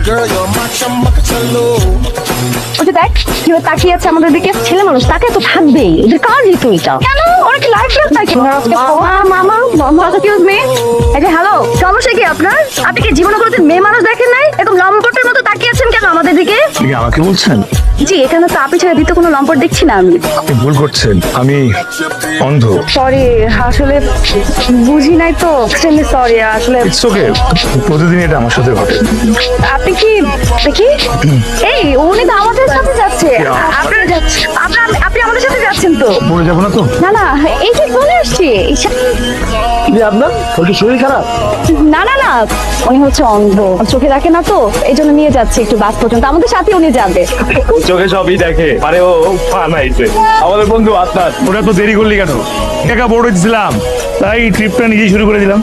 ওটা দেখ কিভাবে তাকিয়ে আছে আমাদের দিকে। ছেলে মানুষ তাকে তো থাকবেই, ওদের কাজই তো এটা। কেন অনেক লাইফ থাকে। হ্যালো, সমস্যা কি আপনার? আপনি কি জীবনে কোনোদিন মেয়ে মানুষ দেখেন নাই? এরকম লম্পটের মতো তাকিয়ে আছেন কেন আমাদের দিকে? আমাকে বলছেন? জি, এখানে তো আপনি ছাড়া দ্বিতীয় কোনো লম্পট দেখছি না আমি। আপনি ভুল করছেন, আমি অন্ধ। সরি, আসলে বুঝি নাই তো। এক্সট্রিমলি সরি আসলে। ইটস ওকে, প্রতিদিন এটা আমার সাথে ঘটে। আপনি কি দেখি এই উনি তো আমাদের সাথে যাচ্ছে। আপনারা যাচ্ছে, আপনি আমাদের সাথে যাচ্ছেন তো? মরে যাবো না তো? না না, এই যে চলে আসছে। আপনার ওর শরীর খারাপ? না না না, উনি হচ্ছে অন্ধ, চোখে দেখে না তো, এই জন্য নিয়ে যাচ্ছে একটু বাস পর্যন্ত। আমাদের সাথে উনি যাবে। চোখে সবই দেখে, আরে ও বানাইছে আমাদের বন্ধু আত্মার। ওরা তো দেরি করলি কেন? টাকা বড় দিছিলাম, তাই ট্রিপটা নিজেই শুরু করে দিলাম।